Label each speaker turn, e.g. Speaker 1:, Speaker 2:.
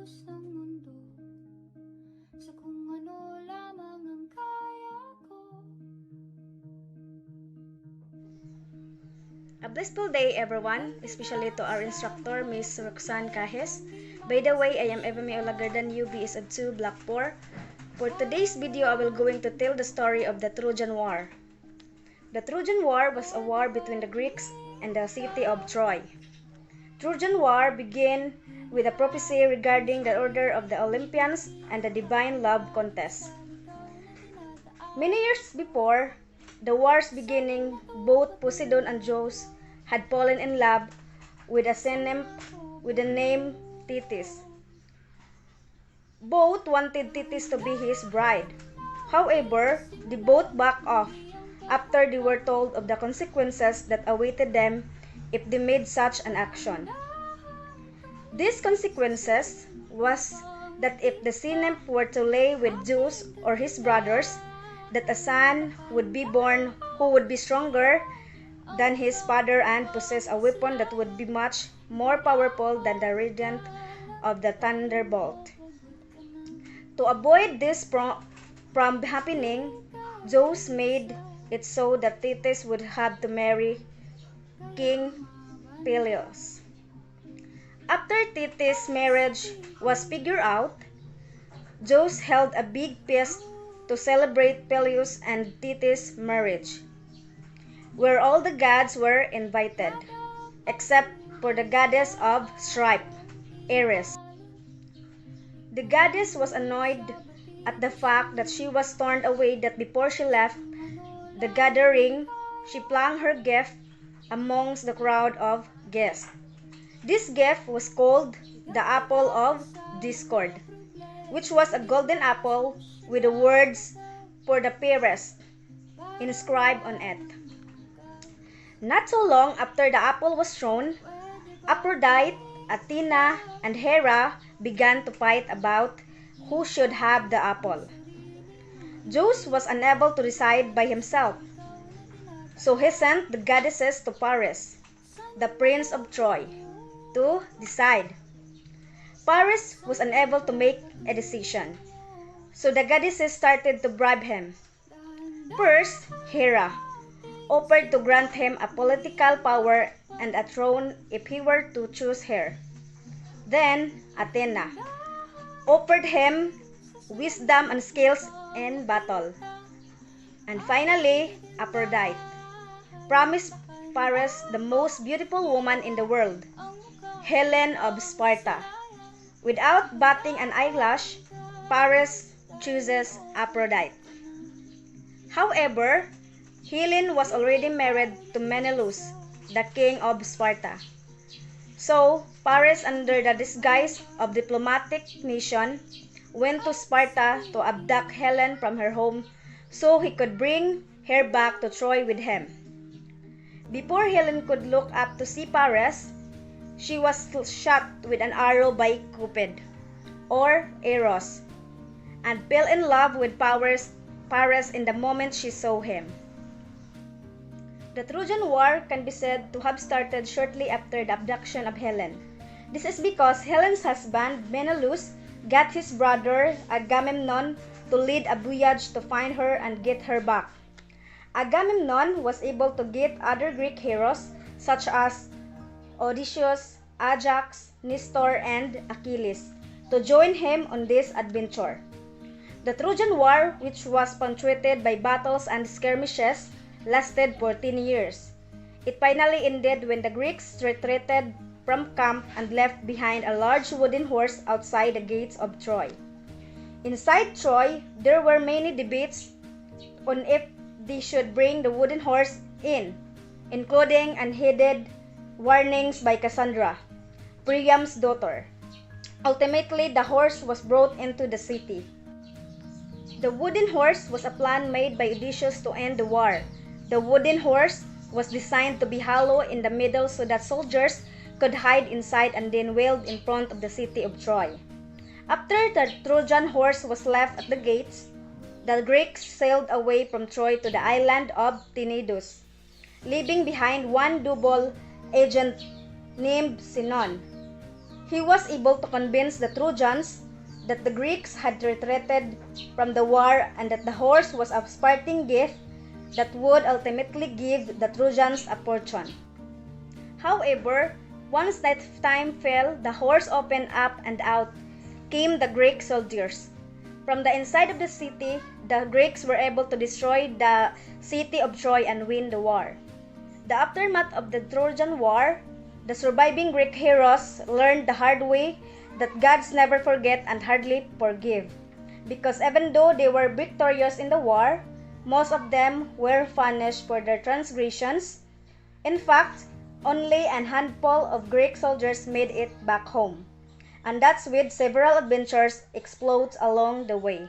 Speaker 1: Pagkos ng mundo sa kung ano lamang ang kaya ko.
Speaker 2: A blissful day, everyone, especially to our instructor, Miss Roxanne Cajes. By the way, I am Evami Olagardan, UBS of 2, Block 4. For today's video, I will going to tell the story of the Trojan War. The Trojan War was a war between the Greeks and the city of Troy. Trojan War began with a prophecy regarding the order of the Olympians and the divine love contest. Many years before the war's beginning, both Poseidon and Zeus had fallen in love with a sea nymph with the name Thetis. Both wanted Thetis to be his bride. However, they both backed off after they were told of the consequences that awaited them if they made such an action. These consequences was that if the sea nymph were to lay with Zeus or his brothers, that a son would be born who would be stronger than his father and possess a weapon that would be much more powerful than the radiant of the thunderbolt. To avoid this from happening, Zeus made it so that Thetis would have to marry King Peleus. After Thetis' marriage was figured out, Zeus held a big feast to celebrate Peleus and Thetis' marriage, where all the gods were invited, except for the goddess of strife, Ares. The goddess was annoyed at the fact that she was turned away, that before she left the gathering, she flung her gift amongst the crowd of guests. This gift was called the Apple of Discord, which was a golden apple with the words "for the fairest" inscribed on it. Not so long after the apple was thrown, Aphrodite, Athena, and Hera began to fight about who should have the apple. Zeus was unable to decide by himself, so he sent the goddesses to Paris, the prince of Troy, to decide. Paris was unable to make a decision, so the goddesses started to bribe him. First, Hera offered to grant him a political power and a throne if he were to choose her. Then, Athena offered him wisdom and skills in battle. And finally, Aphrodite promised Paris the most beautiful woman in the world, Helen of Sparta. Without batting an eyelash, Paris chooses Aphrodite. However, Helen was already married to Menelaus, the king of Sparta. So, Paris, under the disguise of diplomatic mission, went to Sparta to abduct Helen from her home so he could bring her back to Troy with him. Before Helen could look up to see Paris, she was shot with an arrow by Cupid, or Eros, and fell in love with Paris in the moment she saw him. The Trojan War can be said to have started shortly after the abduction of Helen. This is because Helen's husband, Menelaus, got his brother Agamemnon to lead a voyage to find her and get her back. Agamemnon was able to get other Greek heroes such as Odysseus, Ajax, Nestor, and Achilles to join him on this adventure. The Trojan War, which was punctuated by battles and skirmishes, lasted 14 years. It finally ended when the Greeks retreated from camp and left behind a large wooden horse outside the gates of Troy. Inside Troy, there were many debates on if they should bring the wooden horse in, including unheeded warnings by Cassandra, Priam's daughter. Ultimately, the horse was brought into the city. The wooden horse was a plan made by Odysseus to end the war. The wooden horse was designed to be hollow in the middle so that soldiers could hide inside and then wheeled in front of the city of Troy. After the Trojan horse was left at the gates, the Greeks sailed away from Troy to the island of Tenedos, leaving behind one double agent named Sinon. He was able to convince the Trojans that the Greeks had retreated from the war and that the horse was a parting gift that would ultimately give the Trojans a fortune. However, once night time fell, the horse opened up and out came the Greek soldiers. From the inside of the city, the Greeks were able to destroy the city of Troy and win the war. The aftermath of the Trojan War, the surviving Greek heroes learned the hard way that gods never forget and hardly forgive. Because even though they were victorious in the war, most of them were punished for their transgressions. In fact, only a handful of Greek soldiers made it back home. And that's with several adventures explode along the way.